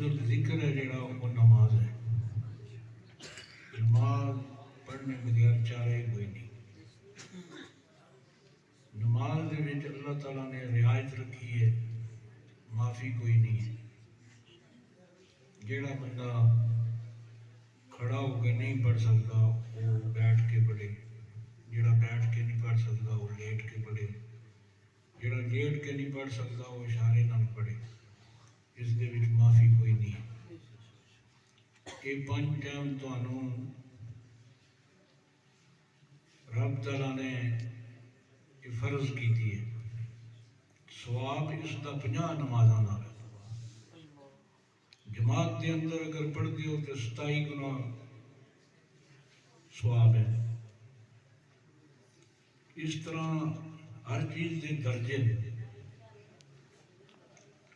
افضل ذکر ہے جڑا وہ نماز ہے. نماز پڑھنے بغیر چارہ ہی کوئی نہیں. نماز دے وچ اللہ تعالیٰ نے رعایت رکھی ہے، معافی کوئی نہیں ہے. جیڑا بندہ کھڑا ہو کے نہیں پڑھ سکتا وہ بیٹھ کے پڑھے، جیڑا بیٹھ کے نہیں پڑھ سکتا وہ لیٹ کے پڑھے، جیڑا لیٹ کے نہیں پڑھ سکتا وہ اشارے نال پڑھے. اس دے وچ معافی کوئی نہیں ہے. یہ 5 ٹائم تانوں رب تعالیٰ نے یہ فرض کیتی ہے. ثواب اس دا 50 نمازاں نال ہے. جماعت دے اندر اگر پڑھتے ہو تو 27 گنا ثواب ہے. اس طرح ہر چیز دے درجے نے.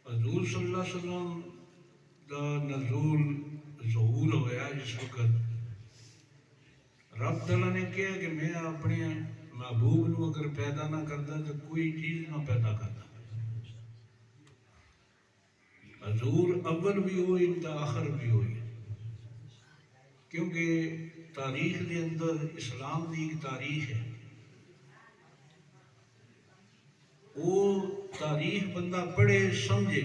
حضور صلی اللہ علیہ وسلم دا نزول ظہور ہویا جس وقت رب تعالیٰ نے کہا کہ میں اپنے محبوب نو اگر پیدا نہ کرتا تو کوئی چیز نہ پیدا کرتا. حضور اول بھی ہوئی تا آخر بھی ہوئی، کیونکہ تاریخ دے اندر اسلام دی ایک تاریخ ہے. وہ تاریخ بندہ پڑھے سمجھے.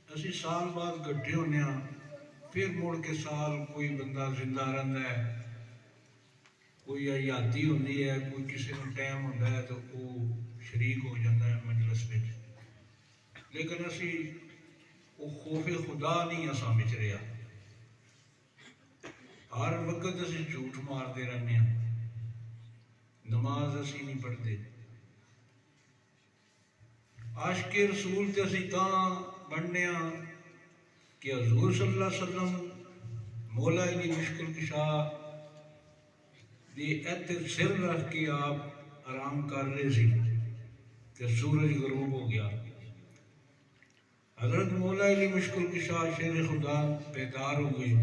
اسی سال بعد گٹھے ہونے ہاں، پھر مڑ کے سال کوئی بندہ زندہ رہتا ہے، کوئی حیاتی ہوتی ہے، کوئی کسی کو ٹائم ہوتا ہے تو وہ شریک ہو جاتا ہے مجلس میں. لیکن اسی وہ خوف خدا نہیں اساں وچ رہا. ہر وقت اسی جھوٹ مارتے رہنے ہاں، نماز اسی نہیں پڑھتے. عاشق رسول تے اسی تاں بننے ہاں کہ حضور صلی اللہ علیہ وسلم مولا علی مشکل کشا دی ایتھے سر رکھ کے آپ آرام کر رہے سی کہ سورج غروب ہو گیا. حضرت مولا علی مشکل کشا شیر خدا بیدار ہو گئے.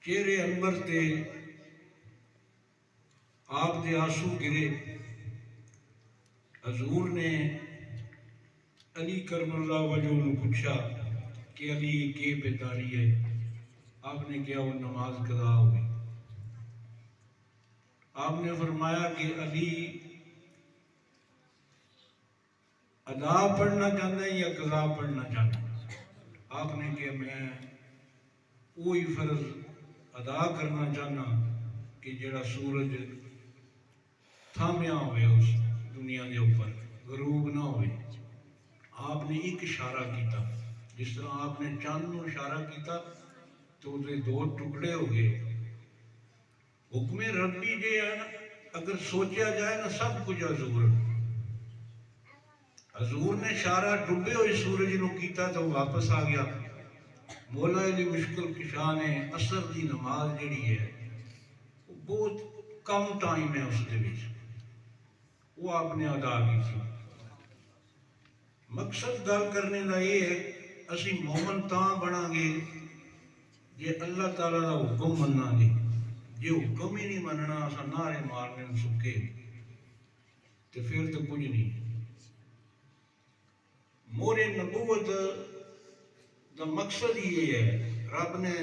چہرے انور تے آپ دے آنسو گرے. حضور نے علی کرم اللہ وجہ نے پوچھا کہ علی کی بیداری ہے؟ آپ نے کیا وہ نماز قضا ہوئی. آپ نے فرمایا کہ علی ادا پڑھنا چاہتا ہے یا قضا پڑھنا چاہتا ہے؟ آپ نے کہا میں وہی فرض ادا کرنا چاہنا کہ جڑا سورج تھامیا ہوئے اس دنیا کے اوپر غروب نہ ہوئے. آپ نے ایک اشارہ کیتا، جس طرح آپ نے چاند نو اشارہ کیتا تو وہ 2 ٹکڑے ہو گئے. حکم ربی جے ہے نا، اگر سوچا جائے نا سب کچھ حضور نے اشارہ ڈبے ہوئے سورج نو کیتا تو واپس آ گیا. مولا علی مشکل کشا نے اثر دی نماز جڑی ہے بہت کم ٹائم ہے اس دے وچ وہ آپ نے ادا کی تھی. مقصد گل کرنے کا یہ ہے اسی مومن تاں بنا گے جے اللہ تعالیٰ دا حکم مننا گے. جے حکم ہی نہیں مننا اساں نعرے مارنے سکے تو پھر تو کچھ نہیں. مور نبوت دا مقصد یہ ہے، رب نے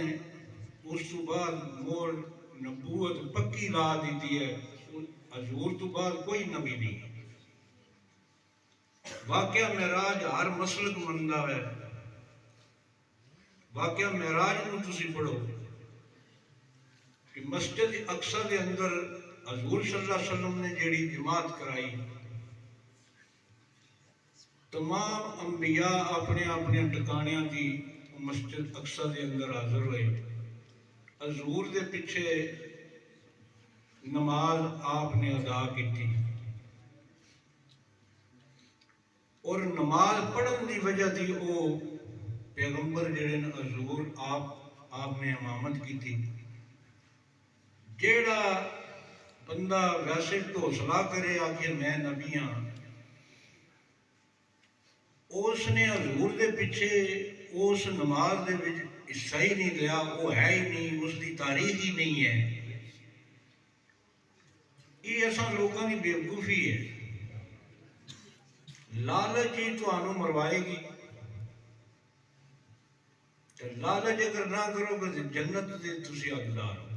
اس تو بعد مور نبوت پکی لا دیتی ہے. حضور تو بعد کوئی نبی نہیں. واقعہ معراج ہر مسلک مندا ہے. واقعہ معراج نو تسی پڑھو کہ مسجد اقصی دے اندر حضور صلی اللہ علیہ وسلم نے جیڑی جماعت کرائی، تمام انبیاء اپنے اپنے ٹکانیاں دی مسجد اقصی دے اندر حاضر ہوئے. حضور دے پیچھے نماز آپ نے ادا کی تھی اور نماز پڑھن دی وجہ تھی وہ پیغمبر جڑے حضور آپ نے امامت کی تھی. جیڑا بندہ ویسے حوصلہ کرے آخر میں نبی ہاں، اس نے حضور دے پیچھے اس نماز دے وچ حصہ ہی نہیں لیا، وہ ہے ہی نہیں، اس دی تاریخ ہی نہیں ہے. یہ ایسا لوگوں کی بیوقوفی ہے. لالچ ہی تمہیں مروائے گی. تو لالچ اگر نہ کرو گے تو جنت دے تسی حقدار ہو۔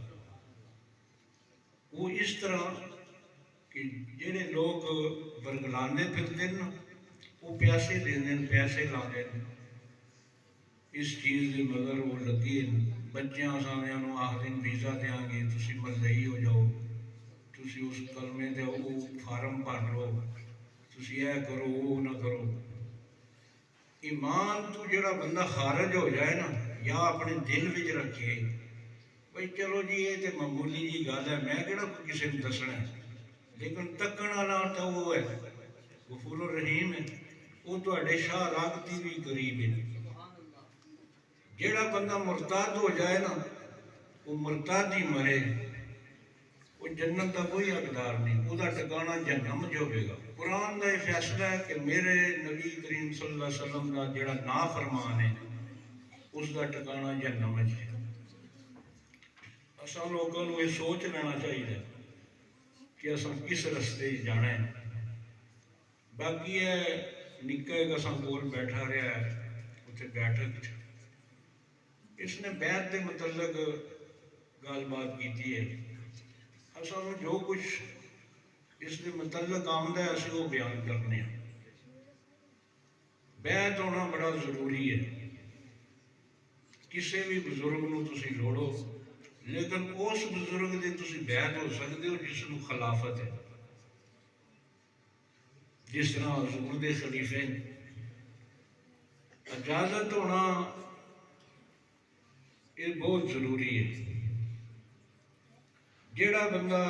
وہ اس طرح کہ جہے لوگ برگلاندے پھرتے ہیں وہ پیسے دیندے ہیں، پیسے لاندے ہیں اس چیز دے مگر وہ لگے بچیاں سامیاں نو آخر ویزا دیاں گے تسی ملدئی ہو جاؤ، تسی اس کلمے دے وہ فارم بھر لو، تسی اے کرو وہ نہ کرو۔ ایمان تو جڑا بندہ خارج ہو جائے نا یا اپنے دل وچ رکھے بھئی چلو جی یہ تے معمولی جی گل ہے، میں کہڑا کوئی کسی نے دسنا ہے، لیکن تکن والا تو وہ ہے غفور الرحیم ہے، وہ تواڈے شاہ راگتی بھی قریب ہے۔ جیڑا بندہ مرتاد ہو جائے نا وہ مرتاد ہی مرے، وہ جنت کا کوئی حقدار نہیں، وہ ٹکانا جہنم جو ہوئے گا۔ قرآن کا یہ فیصلہ ہے کہ میرے نبی کریم صلی اللہ علیہ وسلم کا جڑا نافرمان ہے اس کا ٹکانا جہنم ہے۔ اساں لوگوں کو یہ سوچ لینا چاہیے کہ اساں کس رستے جانا ہے۔ باقی ہے نکا ایک اساں کول بیٹھا رہا ہے اتنے بیٹھک، اس نے بیعت کے متعلق گل بات کی ہے، اساں جو کچھ اس کے متعلق آمدہ ہے اسی وہ بیان کرنے ہیں۔ بیعت ہونا بڑا ضروری ہے، کسی بھی بزرگ نو تسی لوڑو لیکن اس بزرگ دے تسی بیعت ہو سکتے ہو جس نو خلافت ہے، جس طرح حضور دے خلیفے اجازت ہونا یہ بہت ضروری ہے۔ جیڑا بندہ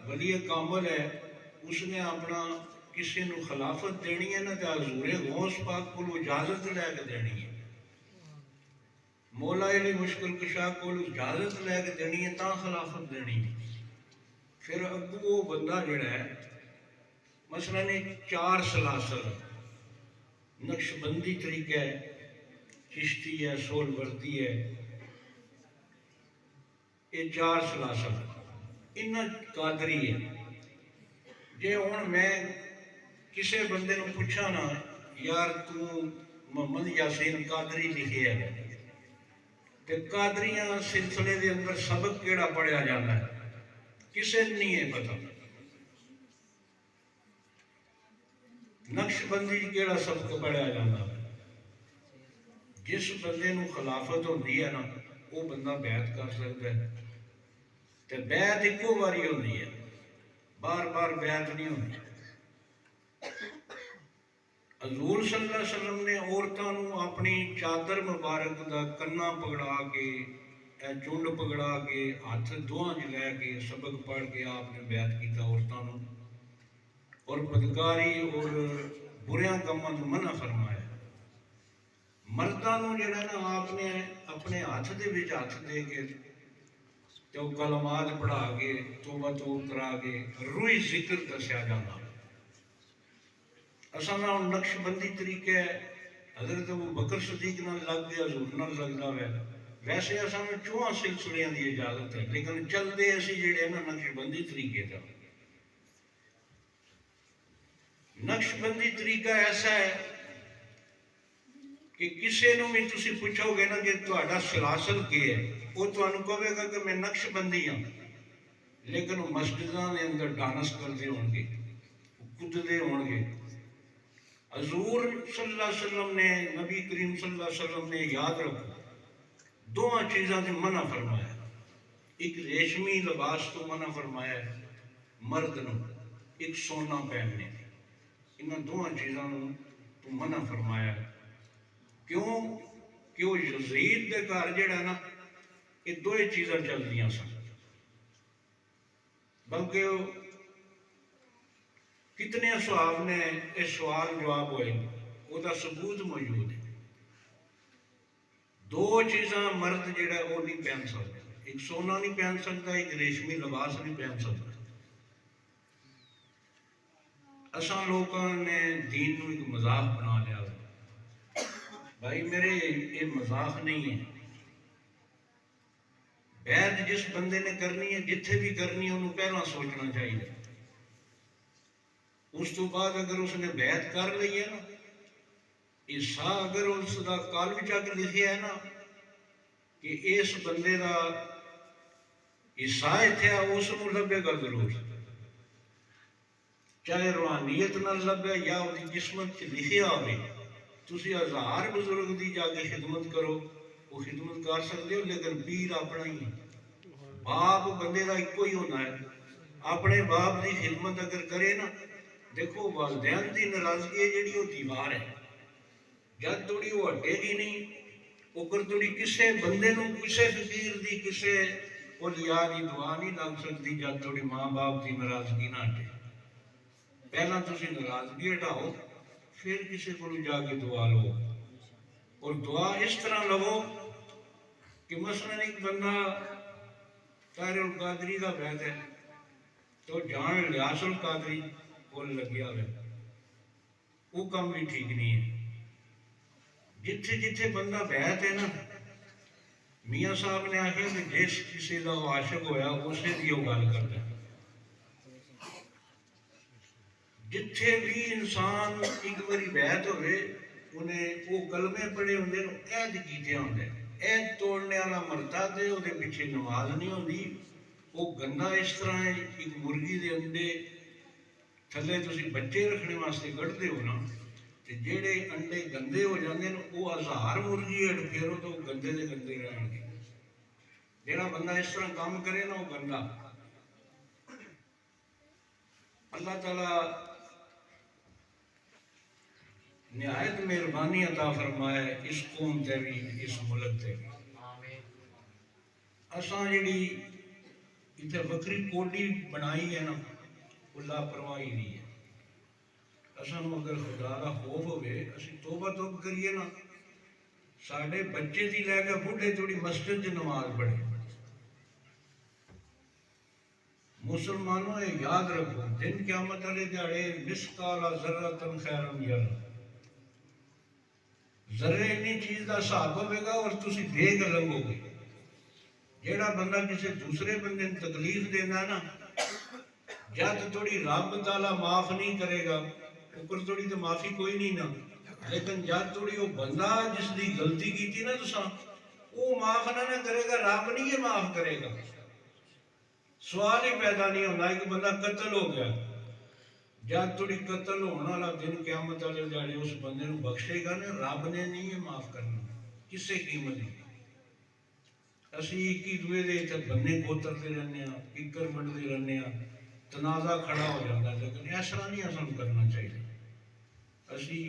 ولی کامل ہے اس نے اپنا کسی نو خلافت دینی ہے نا تو حضور غوث پاک کو اجازت لے کے دینی ہے، مولا علی مشکل کشا کو اجازت لے کے دینی ہے تا خلافت دینی ہے۔ پھر اگو وہ بندہ جڑا ہے مثلا چار سلاسل نقش بندی طریقہ ہے، چشتی ہے، سول وردی ہے، یہ چار سلاسل انہاں قادری ہے۔ جے ہوں میں کسے بندے نو پوچھا نا یار تو محمد یاسین قادری لکھے ہے تے قادریاں سلسلے دے اندر سبق کیڑا پڑھیا جاتا ہے کسے نہیں ہے پتہ، نقش بندی کیڑا سبق پڑھیا جاتا ہے۔ جس بندے نو خلافت ہوندی ہے نا وہ بندہ بیعت کر سکتا ہے، تے بیعت ایکو باری ہوندی ہے، بار بار بیعت نہیں ہوندی۔ حضور صلی اللہ علیہ وسلم نے عورتوں اپنی چادر مبارک دا کنا پگڑا کے چونڈ پگڑا کے ہاتھ دعاں لے کے سبق پڑھ کے آپ نے بیعت کیتا عورتوں اور بدکاری اور بریاں کاماں تو منع فرمایا۔ مردوں جڑا نا آپ نے اپنے ہاتھ دے وچ ہاتھ دے کے تو کلمات پڑھا کے توبہ توب کرا کے روئی ذکر دسیا جانا۔ اصل نقش بندی طریقے ہے حضرت ابو بکر صدیق نہ لگ گیا حضور نہ لگتا ہے، ویسے اصل چواں سلسلے کی اجازت ہے لیکن چلتے اسی جڑے نا نقش بندی طریقے کا۔ نقش بندی طریقہ ایسا ہے کہ کسی نو بھی تسی پوچھو گے نا کہ تہاڈا سلاسل کیا ہے وہ تمہیں کہے گا کہ میں نقش بندی ہوں، لیکن وہ مسجداں دے اندر ڈانس کرتے ہون گے، کودتے ہون گے۔ حضور صلی اللہ علیہ وسلم نے نبی کریم صلی اللہ علیہ وسلم نے یاد رکھو دو چیزاں سے منع فرمایا، ایک ریشمی لباس تو منع فرمایا ہے مرد نو، ایک سونا پہننے، انہاں دو چیزاں تو منع فرمایا ہے۔ کیوں کہ وہ یزید دے گھر جڑا نا یہ دو چیزاں چل دیاں سن، بلکہ کتنے صحاب نے اس سوال جواب ہوئے وہ دا ثبوت موجود ہے۔ دو چیزاں مرد جڑا وہ نہیں پہن سکتا، ایک سونا نہیں پہن سکتا، ایک ریشمی لباس نہیں پہن سکتا۔ اساں لوگوں نے دین نو ایک مذاق بنا لیا، بھائی میرے یہ مذاق نہیں ہے۔ بیعت جس بندے نے کرنی ہے جتھے بھی کرنی ہے انہوں پہلا سوچنا چاہیے، اس تو بعد اگر اس نے بیعت کر لی ہے نا عیسیٰ اگر اس دا کالو چک لکھے ہے نا کہ اس بندے کا حصہ اتنے اس کو لبے گا ضرور، چاہے روحانیت نہ لبے یا وہ قسمت لکھیا ہوئے۔ تسی 1000 بزرگ دی جا کے خدمت کرو، وہ خدمت کر سکتے ہو، لیکن پیر اپنا ہی ہے، باپ بندے کا ایک ہی ہونا ہے۔ اپنے باپ کی خدمت اگر کرے نا، دیکھو والدین کی ناراضگی ہے جیڑی وہ دیوار ہے، جب تھوڑی وہ ہٹے گی نہیں، اوپر تھوڑی کسے بندے نو کسے فقیر دی کسے اولیاء دی دعا نہیں لگ سکتی جب تھوڑی ماں باپ کی ناراضگی نہ ہٹے۔ پہلا تسی ناراضگی ہٹاؤ، پھر کسی کو جا کے دعا لو، اور دعا اس طرح لو کہ مثلا ایک بندہ طاہر القادری کا بیت ہے تو جان لیاس القادری کو لگیا ہوئے، وہ کام بھی ٹھیک نہیں ہے۔ جتھے جتھے بندہ بیت ہے نا، میاں صاحب نے آخیا کہ جس کسی کا وہ عاشق ہویا اسے بھی وہ گل کرتا ہے۔ جتھے بھی انسان ایک باری بیت ہوئے انہیں وہ کلمے پڑھے ہوندے عہد کیتے ہوندے، عہد توڑنے والا مرتا تے وہ پیچھے نماز نہیں ہوندی۔ وہ گندا اس طرح ہے، ایک مرغی دے انڈے تھلے تسی بچے رکھنے واسطے کڈتے ہو نا، تے جیڑے انڈے گندے ہو جاندے ہیں وہ 1000 مرغی ہٹ پھیرو تو گندے دے گندے رہن گے۔ جیڑا بندہ اس طرح کام کرے نا وہ گندا۔ اللہ تعالیٰ نہایت مہربانی عطا فرمائے اس قوم تے بھی، اس ملک تے بھی۔ اساں جیڑی اتنے بکری کوڈی بنائی ہے نا، وہ لاپرواہی نہیں ہے۔ اساں اگر خدا کا خوف ہوئے، اسی توبہ توب کریے نا، ساڑھے بچے تھی لے کے بڑھے تھوڑی مسجد کی نماز پڑھے۔ مسلمانوں یہ یاد رکھو، دن قیامت والے دیہاڑے مثقال ذرۃ خیر یرا، ذرے اتنی چیز کا حساب ہوئے گا اور تسی دیکھ لگو گے۔ جیڑا بندہ کسی دوسرے بندے نے تکلیف دینا نا، جد تھوڑی رب تعالیٰ معاف نہیں کرے گا، اوپر تھوڑی تو معافی کوئی نہیں نا، لیکن جد تھوڑی وہ بندہ جس دی غلطی کی تھی نا تساں، وہ معاف نہ کرے گا، رب نہیں یہ معاف کرے گا۔ سوال ہی پیدا نہیں ہونا کہ بندہ قتل ہو گیا، جب تھوڑی قتل ہونے والا دن قیامت والے دیہاڑے اس بندے نو بخشے گا نا، رب نے نہیں یہ معاف کرنا کسے قیمت نہیں۔ اسی ایک ہی دوے دے تے بننے کوترتے رہنے ہیں، ککر بنتے رہنے ہیں، تنازع کھڑا ہو جاتا ہے، لیکن ایسا نہیں اساں کرنا چاہیے۔ اسی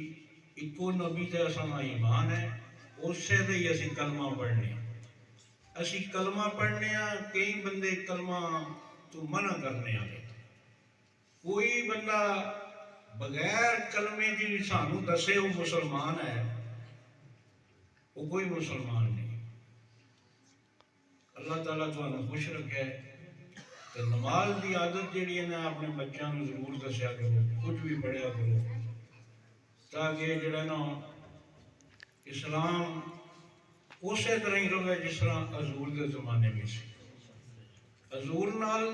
ایکو نبی تے اساں ایمان ہے، اسے تے ہی اسی کلمہ پڑھنے ہیں۔ اسی کلمہ پڑھنے ہیں، کئی بندے کلمہ تو منع کرنے ہیں۔ کوئی بندہ بغیر کلمے کی سانو دسے وہ مسلمان ہے، وہ کوئی مسلمان نہیں۔ اللہ تعالیٰ تمہیں خوش رکھے، تو نماز دی عادت جیڑی ہے نا اپنے بچوں کو ضرور دسیا کرو، کچھ بھی پڑھیا کرو، تاکہ جڑا نا اسلام اسی طرح ہی رہے جس طرح حضور کے زمانے میں سی۔ حضور نال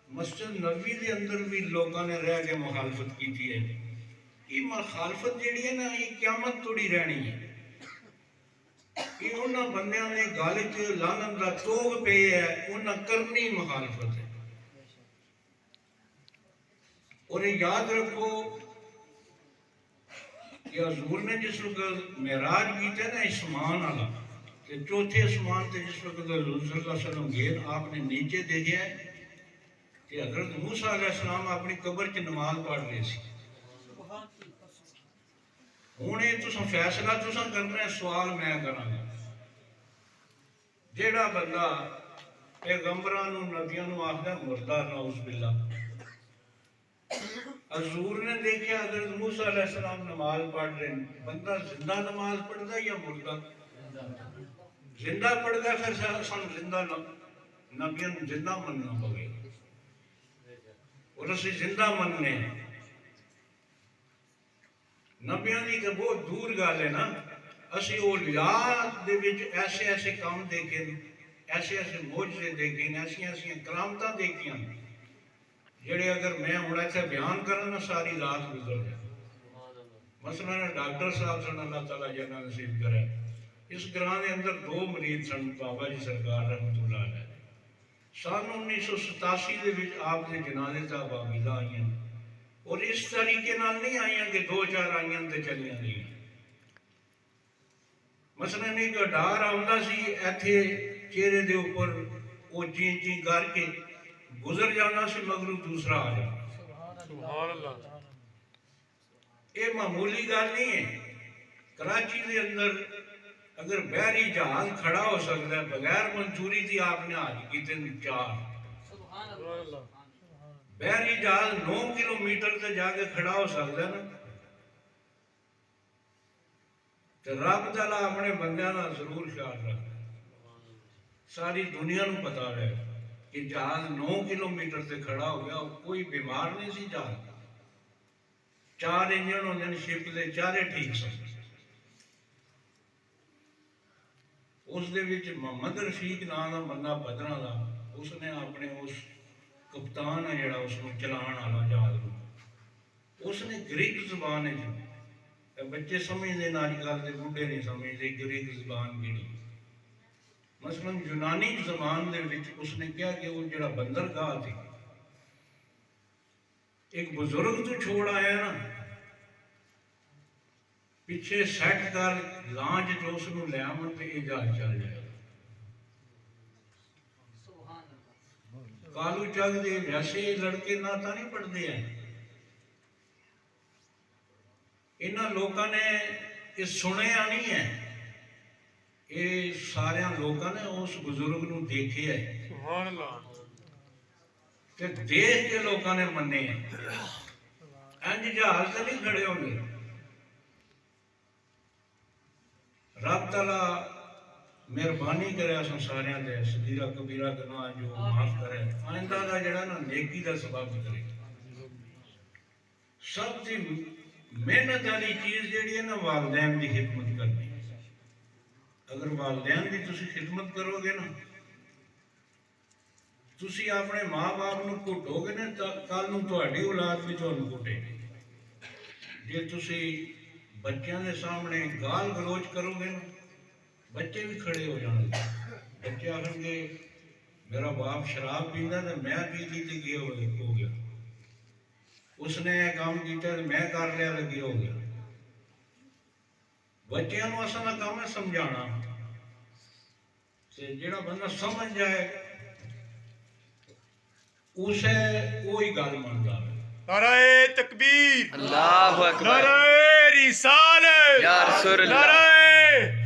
مسجد نبوی دے اندر بھی لوگوں نے رہ کے مخالفت کی تھی ہے۔ یہ مخالفت جیڑی ہے نا یہ قیامت توڑی رہنی ہے۔ یہ انہاں بندیاں نے گل چ لعنت دا توغ پہ ہے، انہاں کرنی مخالفت ہے۔ اور یہ یاد رکھو کہ حضور نے جس وقت معراج کیتا نا اسمان والا، کہ چوتھے اسمان تے جس وقت حضور صلی اللہ علیہ وسلم گئے، آپ نے نیچے دیکھا ہے کہ حضرت موسیٰ علیہ السلام اپنی قبر کی نماز پڑھ رہے سی۔ ہوں یہ تساں فیصلہ تساں کرنا ہے، سوال میں کراں گا۔ جیڑا بندہ پیغمبراں نو نبیاں نو آکھدا مردہ، نعوذ باللہ، حضور نے دیکھا حضرت موسیٰ علیہ السلام نماز پڑھ رہے ہیں، بندہ زندہ نماز پڑھتا یا مردہ؟ زندہ پڑھتا ہے، پھر سانو زندہ نبیاں نو زندہ مننا پوے، اور اسی زندہ مننے ہیں۔ نبیاں دی کہ بہت دور گل ہے نا، اسی اولیاء دے وچ ایسے ایسے کام دیکھے، ایسے ایسے معجزے دیکھے، ایسی ایسی کرامتاں دیکھیاں جڑے اگر میں ہوں ایسے بیان کرنا نا ساری رات گزر جائے۔ مثلا ڈاکٹر صاحب صلی اللہ تعالیٰ جنہ نصیب کرے، اس گراں دے اندر 2 مرید سن بابا جی سرکار رحمت اللہ علیہ۔ سن 1987 دے وچ آپ دے جنازے تا بابیلا آئیاں، اور اس طریقے نال نہیں آئیاں کہ 2-4 آئیاں تے چلیاں گئیاں۔ مثلا ایک ڈار آمدہ سی ایتھے چہرے دے اوپر وہ چین چین کر کے گزر جانا سی، مگر دوسرا آ جانا۔ سبحان اللہ۔ یہ معمولی گل نہیں ہے۔ کراچی دے اندر اگر بحری جہاز کھڑا ہو سکتا ہے بغیر منصوری تھی، آپ نے آج کی 4 بحری جہاز 9 کلومیٹر سے جا کے کھڑا ہو سکتا ہے نا، تو رب تعالیٰ اپنے بندیاں نا ضرور خیال رکھتا ہے۔ ساری دنیا نو پتا رہے کہ جہاز 9 کلومیٹر سے کھڑا ہو گیا، کوئی بیمار نہیں سی جہاز۔ 4 انجن ہوندے نے شپ دے، چارے ٹھیک سن۔ اس دے وچ محمد رفیق نام دا بندہ بدراں دا، اس نے اپنے اس کپتان ہے جڑا اس کو چلان والا جہاز نو، اس نے گریک زبان ہے، بچے سمجھدے نہ اج کل دے بڈھے نہیں سمجھدے گریک زبان کیڑی۔ مثلا یونانی زبان دے وچ اس نے کہا کہ وہ جڑا بندرگاہ تھی، ایک بزرگ تو چھوڑ آیا نا، پیچھے سیٹ کر لانچ جو اس نو لے آون تے یہ جہاز چل جائے۔ کالو چگ دے ویسے لڑکے نہ تا نہیں پڑھتے ہیں، انہاں لوکاں نے یہ سنیا نہیں ہے، یہ سارے لوکاں نے اس بزرگ نو دیکھے ہے، سبحان اللہ، کہ دیکھ کے لوکاں نے منے ہیں۔ انج جہاز سے نہیں کھڑے ہوں گے۔ رب تعالیٰ مہربانی کرے اساں ساریاں دے صغیرہ کبیرہ گناہ جو معاف کرے، آئندہ دا جڑا نا نیکی دا سبب کرے۔ سب سے محنت والی چیز جڑی ہے نا والدین دی خدمت کرنی۔ اگر والدین دی تسی خدمت کرو گے نا، تسی اپنے ماں باپ نو کٹو گے نا، کل نو تہاڈی اولاد بھی تہانوں کٹے گی۔ جے تسی بچیاں دے سامنے گال گلوچ کرو گے نا، بچے بھی کھڑے ہو جان گے۔ بچے آخر گے میرا باپ شراب پیندا تے میں پی لی تے ہو گیا، اس نے یہ کام کیتا تے میں کر لیا تے ہو گیا۔ بچیاں نو اصل کام ہے سمجھانا، تے جڑا بندہ سمجھ جائے اسے کوئی گل مندا ہے۔ نعرہ تکبیر، اللہ اکبر، نعرہ رسالت، یا رسول اللہ، نعرہ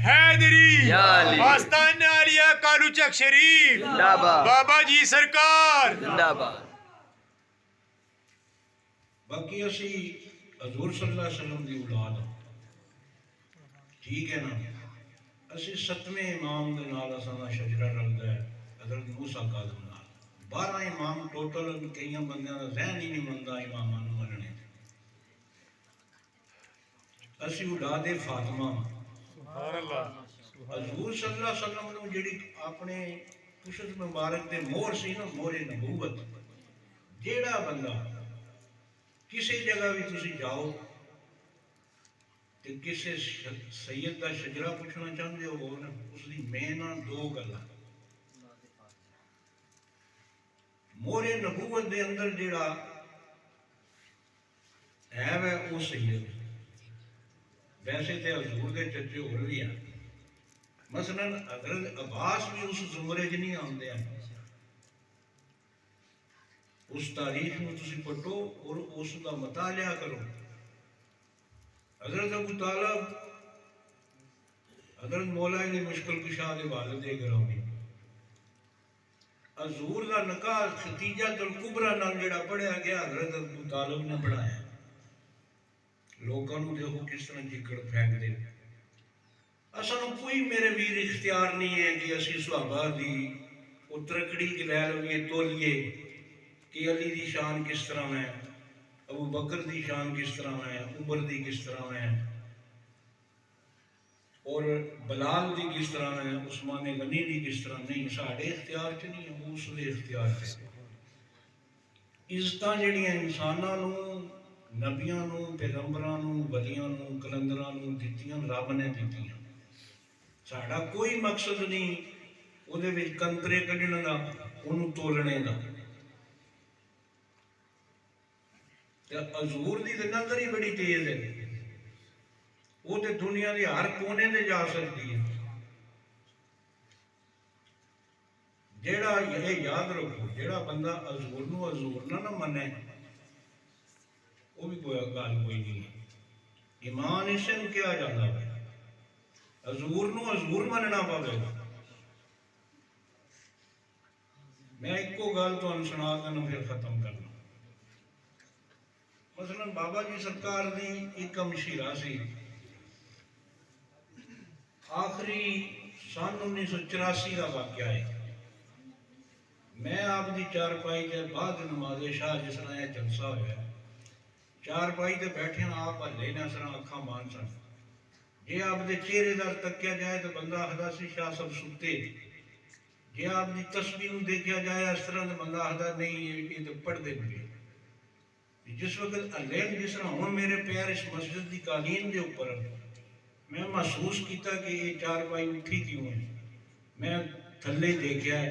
حیدری، یا علی، آستانہ عالیہ کالو چک شریف، زندہ باد، بابا جی سرکار۔ زندہ باد۔ باقی اسی حضور صلی اللہ علیہ وسلم دی اولاد ہاں، ٹھیک ہے نا۔ اسی 7ویں امام دے نال اساں دا شجرہ رلدا ہے، حضرت موسیٰ کاظم نال۔ 12 امام ٹوٹل، کئیاں بندیاں دا ذہن ہی نہیں مندا اماماں نوں مننے۔ اسی اولاد فاطمہ، سبحان اللہ، حضور صلی اللہ علیہ وسلم نوں جڑی اپنے پشت مبارک دے مہر سی نا، مہر نبوت، جیڑا بندہ کسی جگہ بھی تسی جاؤ تے کسی سید دا شجرہ پوچھنا چاہندے ہو نا، اس دی مین 2 گلاں۔ مہر نبوت دے اندر جیڑا ہے وہ سید، ویسے تے حضور دے چچے ہور بھی ہیں، مثلا حضرت عباس بھی اس زمرے چ نہیں آندے ہیں۔ اس تاریخ میں تسی پڑھو اور اس کا مطالعہ کرو۔ حضرت ابو طالب حضرت مولا علی مشکل کشا دے والد گرامی، حضور دا نکاح ختیجہ الکبریٰ نال جڑا پڑھیا گیا حضرت ابو طالب نے پڑھایا۔ لوگوں نے دیکھو کس طرح چکڑ پھینک دے۔ اصل کوئی میرے ویر اختیار نہیں ہے کہ اسی صحابہ دی وہ ترکڑی کے لے لوگے تولیے کہ علی دی شان کس طرح ہے، ابو بکر دی شان کس طرح ہے، عمر دی کس طرح ہے، اور بلال دی کس طرح ہے، عثمان غنی دی کس طرح نہیں۔ ساڑھے اختیار چ نہیں ہے، اس دے اختیار چ۔ عزتاں جڑیاں انساناں نوں، نبیاں نوں، پیغمبراں نوں، ولیاں نوں، کلندراں نوں دتیاں رب نے دتیاں۔ ਸਾਡਾ ਕੋਈ ਮਕਸਦ ਨਹੀਂ ਉਹਦੇ ਵਿੱਚ ਕੰਤਰੇ ਕੱਢਣ ਦਾ, ਉਹਨੂੰ ਤੋਲਣੇ ਦਾ। ਤੇ ਹਜ਼ੂਰ ਦੀ ਤੇ ਨਜ਼ਰ ਹੀ ਬੜੀ ਤੇਜ਼ ਹੈ, ਉਹ ਤੇ ਦੁਨੀਆ ਦੇ ਹਰ ਕੋਨੇ ਤੇ ਜਾ ਸਕਦੀ ਹੈ। ਜਿਹੜਾ ਇਹ ਯਾਦ ਰੱਖੋ, ਜਿਹੜਾ ਬੰਦਾ ਹਜ਼ੂਰ ਨੂੰ ਹਜ਼ੂਰ ਨਾ ਮੰਨੇ, ਉਹ ਵੀ ਕੋਈ ਗੱਲ ਕੋਈ ਨਹੀਂ ਹੈ। ਈਮਾਨ ਇਸੇ ਨੂੰ ਕਿਹਾ ਜਾਂਦਾ ਹੈ, ਹਜ਼ੂਰ ਨੂੰ ਹਜ਼ੂਰ ਮੰਨਣਾ ਪਵੇਗਾ। ਮੈਂ ਇੱਕੋ ਗੱਲ ਤੁਹਾਨੂੰ ਸੁਣਾ ਦੇਣਾ, ਫਿਰ ਖਤਮ ਕਰਨਾ। ਮਸਲਨ ਬਾਬਾ ਜੀ ਸਰਕਾਰ ਦੀ ਇੱਕ ਮਸ਼ੀਰਾ ਸੀ, ਆਖਰੀ ਸਨ 1984 ਦਾ ਵਾਕਿਆ ਹੈ। ਮੈਂ ਆਪ ਦੀ ਚਾਰਪਾਈ ਦੇ ਬਾਅਦ ਨਮਾਜ਼ੇ ਸ਼ਾਹ ਜਿਸ ਤਰ੍ਹਾਂ ਇਹ ਜਲਸਾ ਹੋਇਆ, ਚਾਰਪਾਈ ਤੇ ਬੈਠਿਆਂ ਆਪ ਹੱਲੇ ਨੇ, ਇਸ ਤਰ੍ਹਾਂ ਅੱਖਾਂ ਬੰਦ ਸਨ। ਜੇ ਆਪ ਦੇ ਚਿਹਰੇ ਦਾ ਤੱਕਿਆ ਜਾਏ ਤਾਂ ਬੰਦਾ ਆਖਦਾ ਸੀ ਸ਼ਾਹ ਸਾਹਿਬ ਸੁੱਤੇ। ਜੇ ਆਪ ਦੀ ਤਸਵੀਰ ਨੂੰ ਦੇਖਿਆ ਜਾਏ ਇਸ ਤਰ੍ਹਾਂ ਤਾਂ ਬੰਦਾ ਆਖਦਾ ਨਹੀਂ ਇਹ ਤਾਂ ਪੜ੍ਹਦੇ ਪਏ। ਜਿਸ ਵਕਤ ਹੱਲੇ ਜਿਸ ਤਰ੍ਹਾਂ ਹੁਣ ਮੇਰੇ ਪੈਰ ਇਸ ਮਸਜਿਦ ਦੀ ਕਾਲੀਨ ਦੇ ਉੱਪਰ, ਮੈਂ ਮਹਿਸੂਸ ਕੀਤਾ ਕਿ ਇਹ ਚਾਰਪਾਈ ਉੱਠੀ ਕਿਉਂ ਹੈ। ਮੈਂ ਥੱਲੇ ਦੇਖਿਆ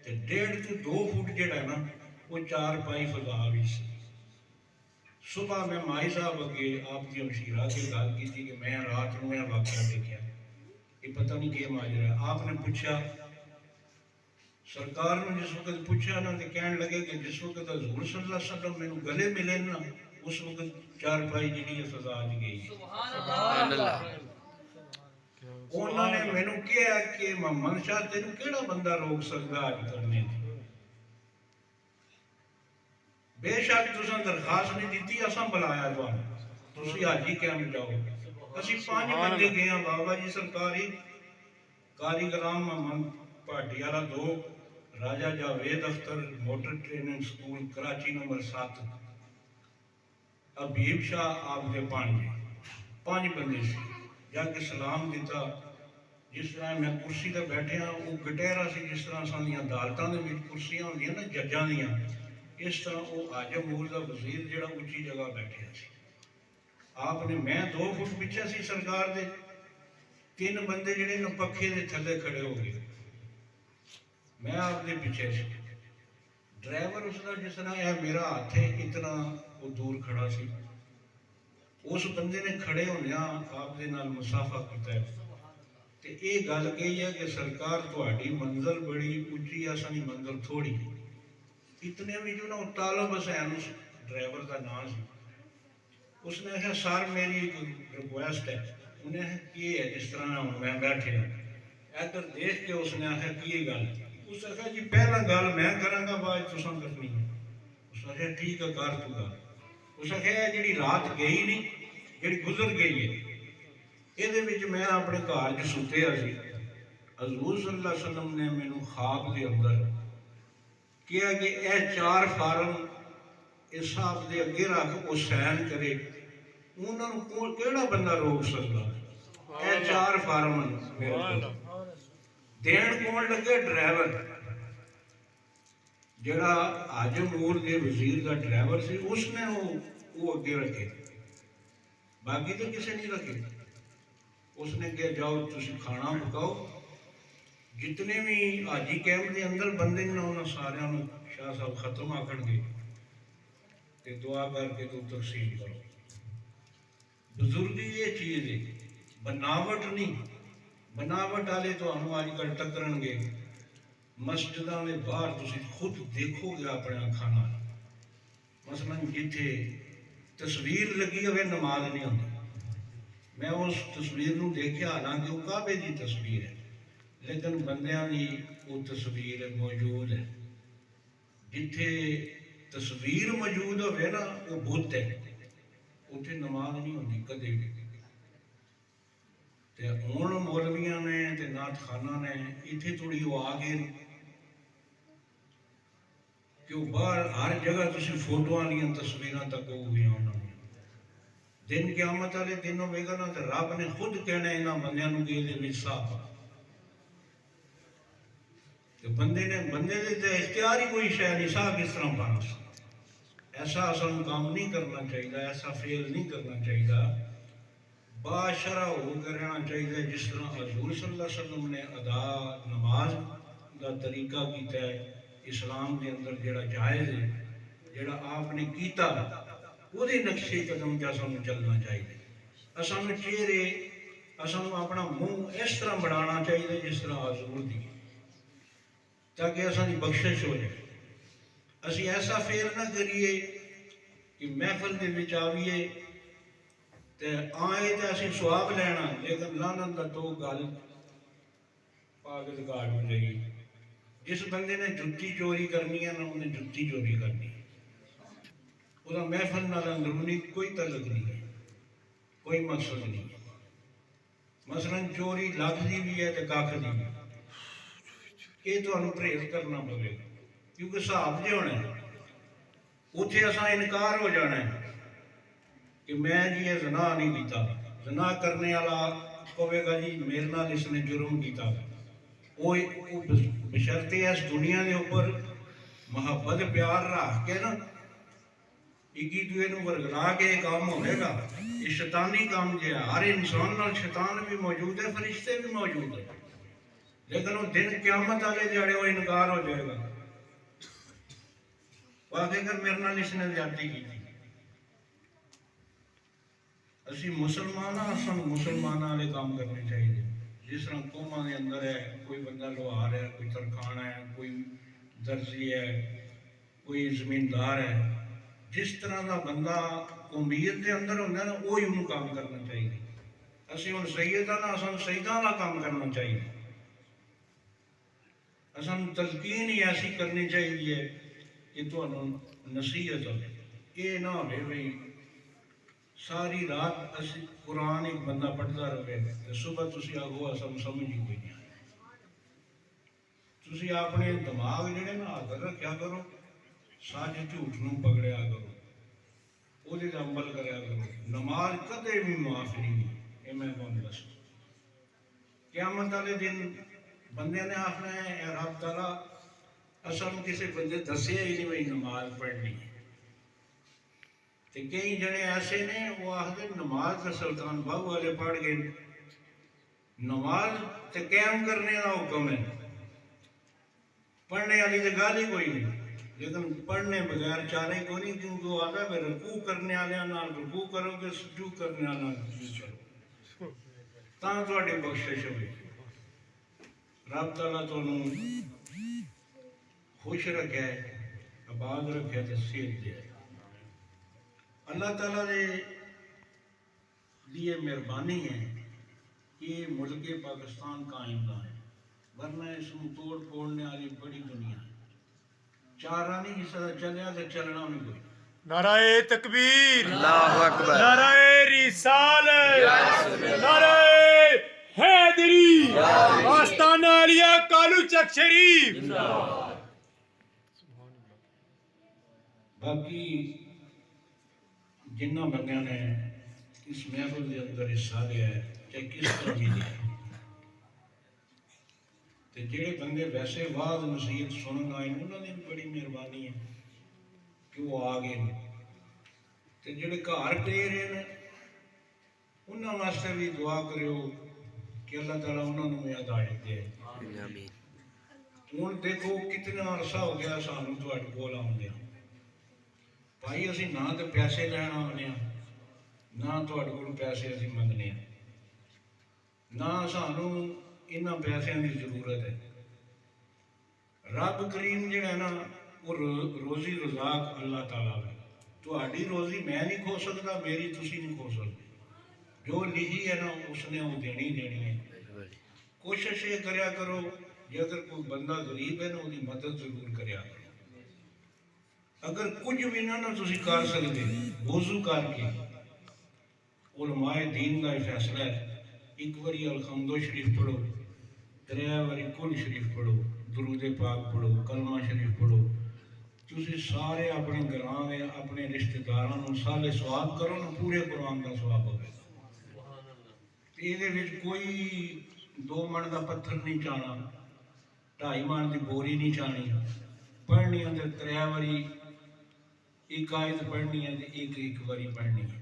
ਤੇ 1.5 ਤੋਂ 2 ਫੁੱਟ ਜਿਹੜਾ ਨਾ ਉਹ ਚਾਰਪਾਈ ਫਜ਼ਾ ਵੀ ਸੀ। صبح میں مائی صاحب اگے آپ کی ہمشیرہ کی گل کی تھی کہ میں رات نو یہ واقعہ دیکھا، یہ پتہ نہیں کہ ماجرا ہے۔ آپ نے پوچھا سرکار نے، جس وقت پوچھا نا تو کہنے لگے کہ جس وقت حضور صلی اللہ علیہ وسلم میں گلے ملے نا اس وقت چارپائی جڑی ہے فضا آج گئی۔ سبحان اللہ۔ انہوں نے مینوں کہا کہ محمد شاہ تینوں کیڑا بندہ روک سکتا آج کرنے تھی؟ بے شک تساں درخواست نہیں دیتی، اساں بلایا تسی حاجی کیمپ جاؤ۔ اسی 5 بندے گئے ہیں، بابا جی سرکاری، قاری غلام محمد پاٹی والا 2، Raja Javed Akhtar motor training school Karachi number 7، Habib Shah آپ کے 5 بندے سے جا کے سلام دیتا۔ جس طرح میں کرسی تے بیٹھے ہاں وہ گٹیرا سی، جس طرح سانیاں عدالتاں دے وچ کرسیاں ہوندیاں نا ججاں دیاں، اس طرح وہ حاجم مور دا وزیر جڑا اونچی جگہ بیٹھے سی۔ آپ نے، میں 2 فٹ پیچھے سی سرکار دے، 3 بندے جڑے نا پکھے دے تھلے کھڑے ہو گئے، میں آپ دے پیچھے سی۔ ڈرائیور اس کا جس طرح ہے میرا ہاتھ ہے اتنا وہ دور کھڑا سی، اس بندے نے کھڑے ہونے آپ دے نال مسافہ کیتا ہے تے یہ گل کہی ہے کہ سرکار تہاڈی منزل بڑی اونچی ہے، اساں دی منزل تھوڑی۔ اتنے بھی جو نا طالب حسین اس ڈرائیور کا نام سی، اس نے کہا سر میری ایک ریکویسٹ ہے۔ انہیں کہا کی ہے؟ جس طرح میں بیٹھے ادھر دیکھ کے اس نے کہا کی گل؟ اس نے کہا جی پہلا گل میں کراں گا بعد تساں کرنی ہے۔ اس نے کہا ٹھیک ہے کر تو گل۔ اس نے کہا جڑی رات گئی نہیں، جڑی گزر گئی ہے، یہ میں اپنے گھر چ ستیا سی، حضور صلی اللہ علیہ وسلم نے مینوں خواب دے اندر کیا کہ اے 4 فارم اس صاحب دے اگے رکھ، وہ سائن کرے، انہوں کو کیڑا بندہ روک سکتا؟ اے 4 فارم دین کون لگے؟ ڈرائیور جڑا حاجم مور دے وزیر دا ڈرائیور سی، اس نے وہ اگے رکھے، باقی تو کسی نہیں رکھے۔ اس نے کہا جاؤ تسی کھانا پکاؤ، جتنے بھی حاجی کیمپ دے اندر بندے نے انہوں سارے شاہ صاحب ختم آکھن گے تے دعا کر کے تو تقسیم کرو۔ بزرگی یہ چیز ہے، بناوٹ نہیں۔ بناوٹ والے تو ہم آج کل ٹکرن گے، مسجداں دے باہر تسی خود دیکھو گے اپنے اکھاں نال، مثلا جتھے تصویر لگی ہوئے نماز نہیں ہوتی۔ میں اس تصویر نو دیکھیا، حالانکہ وہ کعبے دی تصویر ہے لیکن بندیاں دی وہ تصویر موجود ہے۔ جتھے تصویر موجود ہوئے نا وہ بت ہے، اتھے نماز نہیں ہوتی کدے بھی۔ تے ہن مولویاں نے تے نعت خاناں نے اتھے تھوڑی وہ آ گئے کہ وہ باہر ہر جگہ تسی فوٹواں والیاں تصویراں تک ہو گئی انہوں نے۔ دن قیامت والے دن ہوے گا نا تے رب نے خود کہنا انہاں بندیاں نوں کہ دے وچ صاف تے بندے دے تے اختیار ہی کوئی شے نہیں، صاف کس طرح بن سکتا؟ ایسا اصل کام نہیں کرنا چاہیے، ایسا فیل نہیں کرنا چاہیے ਬਾਸ਼ਰਾ ਹੋ ਕੇ ਰਹਿਣਾ ਚਾਹੀਦਾ, ਜਿਸ ਤਰ੍ਹਾਂ ਹਜ਼ੂਰ ਸੱਲੱਲਾਹੁ ਅਲੈਹਿ ਵਸੱਲਮ ਨੇ ਅਦਾ ਨਮਾਜ਼ ਦਾ ਤਰੀਕਾ ਕੀਤਾ ਹੈ ਇਸਲਾਮ ਦੇ ਅੰਦਰ, ਜਿਹੜਾ ਜਾਇਜ਼ ਹੈ, ਜਿਹੜਾ ਆਪ ਨੇ ਕੀਤਾ, ਉਹਦੇ ਨਕਸ਼ੇ ਕਦਮ 'ਚ ਸਾਨੂੰ ਚੱਲਣਾ ਚਾਹੀਦਾ। ਸਾਨੂੰ ਚਿਹਰੇ, ਸਾਨੂੰ ਆਪਣਾ ਮੂੰਹ ਇਸ ਤਰ੍ਹਾਂ ਬਣਾਉਣਾ ਚਾਹੀਦਾ ਜਿਸ ਤਰ੍ਹਾਂ ਹਜ਼ੂਰ ਦੀ, ਤਾਂ ਕਿ ਸਾਡੀ ਬਖਸ਼ਿਸ਼ ਹੋ ਜਾਏ। ਅਸੀਂ ਐਸਾ ਫੇਰ ਨਾ ਕਰੀਏ کہ محفل کے وچ آویے تے آئے تے اسی سواب لینا، لیکن لعنت دا تو گل پاگل گاڑ ہو جائے گی۔ جس بندے نے جتی چوری کرنی ہے نا، انہیں جتی چوری کرنی ہے، وہ محفل نال اندرونی کوئی تعلق نہیں ہے، کوئی مقصد نہیں ہے۔ مثلا چوری لکھ دی بھی ہے تے ککھ دی بھی، یہ تو انہوں پرہیز کرنا پڑے گا، کیونکہ صاحب جو ہونا ہے اتھے اساں انکار ہو جانا ہے کہ میں جی یہ زنا نہیں کیتا، زنا کرنے والا کہے گا جی میرے نال اس نے جرم کیتا، وہ بشرطے اس دنیا کے اوپر محبت پیار رکھ کے نا ایکی دوے نوں ورگلا کے کام ہوئے گا۔ یہ شیطانی کام جو ہے، ہر انسان نال شیطان بھی موجود ہے، فرشتے بھی موجود ہیں، لیکن وہ دن قیامت والے جڑے وہ انکار ہو جائے گا، واقعی کر میرے نال اس نے زیادتی کی تھی۔ اسی مسلمان ہاں، مسلمان والے کام کرنے چاہیے، جس طرح قوماں دے اندر ہے، کوئی بندہ لوہار ہے، کوئی ترخانہ ہے، کوئی درزی ہے، کوئی زمیندار ہے، جس طرح کا بندہ قومیت کے اندر ہوتا ہے نا، وہی انہوں کام کرنا چاہیے۔ اسی ہوں سید ہاں، اساں سیداں والا کام کرنا چاہیے، اساں تلقین ہی ایسی کرنی چاہیے کہ تمہیں نصیحت ہو، یہ نہ ہوئے بھئی ساری رات اسی قرآن ایک بندہ پڑھتا رہے تو صبح تسی آگو اساں سمجھ ہی کوئی نہیں آئے۔ تسی اپنے دماغ جڑے نا حاضر رکھیا کرو، سچ جھوٹ نوں پکڑیا کرو، وہ دے عمل کریا کرو۔ نماز کدے بھی معاف نہیں، یہ میں تمہیں دسوں۔ قیامت والے دن بندے نے آخنا ہے اے رب تعالیٰ اصل کسی بندے دسیا ہی نہیں بھائی نماز پڑھنی ہے، تو کئی جنے ایسے نے وہ آخر نماز کا سلطان باہو والے پڑھ گئے، نماز تے قائم کرنے کا حکم ہے، پڑھنے والی تو گل ہی کوئی نہیں، لیکن پڑھنے بغیر چارے کو نہیں، کیونکہ وہ آتا ہے رکوع کرنے والے نال رکوع کرو گے، سجود کرنے والے نال سجود کرو، تاں تہاڈی بخشش ہوئے۔ رب تعالیٰ تمہیں خوش رکھے، آباد رکھے تو صحت دے۔ اللہ تعالیٰ نے لیے مہربانی ہے کہ ملک پاکستان قائم نہ ہے، ورنہ اس کو توڑ پھوڑنے والی بڑی دنیا ہے، چارہ نہیں جس طرح چلیا تو چلنا بھی کوئی۔ نعرہ تکبیر، اللہ اکبر، نعرہ رسالت، نعرہ حیدری، آستانہ علیہ کالو چک شریف۔ باقی جنہ بندیاں نے اس محفل کے اندر حصہ لیا ہے، چاہے کس طرح بھی لیا ہے، تے جڑے بندے ویسے واز نصیحت سنن آئے انہوں نے بھی بڑی مہربانی ہے کہ وہ آ گئے، تے جڑے گھر پے رہے ہیں انہاں واسطے بھی دعا کریو کہ اللہ تعالیٰ انہوں نے بھی ہدایت دے۔ آمین۔ ہوں دیکھو کتنا عرصہ ہو گیا سانوں تہاڈے کول آؤندیاں، بھائی اسی نہ تو پیسے لین آنے ہاں، نہ تہاڈے کول پیسے اسی منگنے ہاں، نہ سانوں انہاں پیسیاں دی ضرورت ہے۔ رب کریم جڑا ہے نا وہ روزی رزاق اللہ تعالیٰ ہے، تہاڈی روزی میں نہیں کھو سکتا، میری تسی نہیں کھو سکتے، جو لکھی ہے نا اس نے وہ دینی دینی ہے۔ کوشش یہ کریا کرو کہ اگر کوئی بندہ غریب ہے نا وہ مدد ضرور کریا کرو۔ اگر کچھ بھی نہ تسی کر سکتے وضو کر کے، علماء دین کا فیصلہ ہے، ایک باری الحمدو شریف پڑھو، 3 باری کل شریف پڑھو، درود پاک پڑھو، کلمہ شریف پڑھو، تسی سارے اپنے گھراں میں اپنے رشتہ داراں سالے ثواب کرو نا، پورے قرآن کا ثواب ہوگا۔ یہ کوئی 2 من کا پتھر نہیں چاہنا، 2.5 من کی بوری نہیں چاہنی، پڑھنی ہے 3 باری ایک آیت پڑھنی ہے، ایک باری پڑھنی ہے،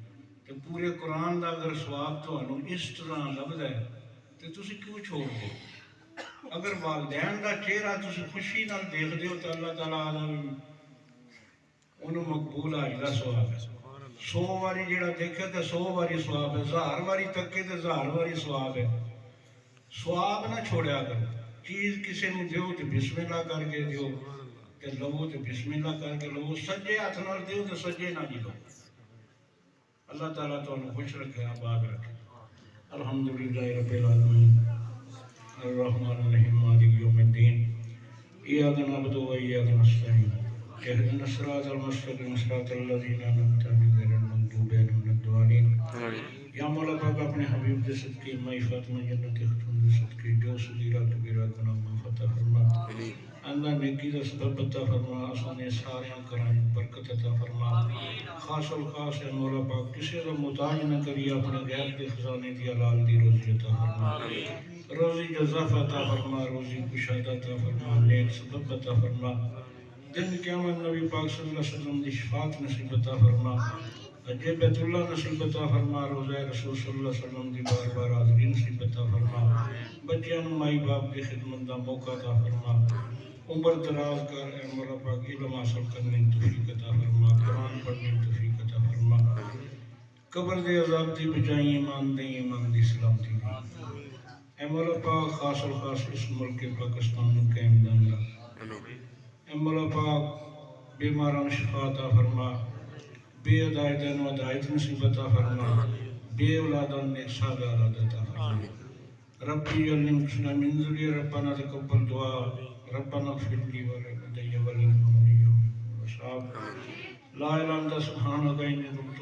تو پورے پورے قرآن کا اگر سواب تمہیں اس طرح لبدا ہے تو تسی کیوں چھوڑ دو؟ اگر والدین کا چہرہ تسی خوشی نال دیکھ دیو تو اللہ تعالیٰ عالم انہوں مقبول آج کا سواب ہے. 100 واری جیڑا دیکھے تو 100 واری سواب ہے، 1000 واری تکے تو 1000 واری سواب ہے. سواب نہ چھوڑیا کرو. چیز کسی نے دیو تو بسم اللہ کر کے دیو، کہ لو تو بسم اللہ کر کے لو. سجے ہاتھ نال دیو تو سجے نہ جی لو. اللہ تعالیٰ تو انہوں خوش رکھے، آباد رکھے. الحمدللہ رب العالمین الرحمن الرحیم مالک یوم الدین ایاک نعبد و ایاک نستعین اهدنا الصراط المستقیم صراط الذین انعمت علیہم غیر المغضوب علیہم ولا الضالین. یا مولا پاک اپنے حبیب کے صدقے مائی فاطمہ جنت ختم کے صدقے جو صغیرہ کبیرہ گناہ فتح فرما. اللہ نیکی کا سبب عطا فرما، آسانے سارے کرم برکت عطا فرما. خاص الخاص ہے مولا پاک کسی کا محتاج نہ کری، اپنے غیر کے خزانے دی حلال دی روزی عطا فرما. روزی جزاف عطا فرما، روزی کشادہ عطا فرما، نیک سبب عطا فرما. دن قیامت نبی پاک صلی اللہ علیہ وسلم دی شفاعت نصیب عطا فرما. اجے بیت اللہ نصیب عطا فرما. روزہ رسول صلی اللہ علیہ وسلم دی بار بار حاضری نصیب عطا فرما. بچیاں نوں مائی باپ کی خدمت دا موقع عطا فرما. عمر دراز کر اے مولا پاک، علم حاصل کرنے کی توفیق عطا فرما، قرآن پڑھنے کی توفیق عطا فرما. قبر دے عذاب دی بجائیں ایمان دے، ایمان دی سلامتی دی. اے مولا پاک خاص و خاص اس ملک پاکستان نوں قائم دان رکھ. اے مولا پاک بیماران شفا عطا فرما، بے ہدایتاں نوں ہدایت نصیب عطا فرما، بے اولاداں نیک سادہ اولاد عطا فرما. ربی علمنا من ذریہ ربنا تقبل دعا ربنا اغفر لي ولوالدي وللمؤمنين والمؤمنات. لا اله الا انت سبحانك اني كنت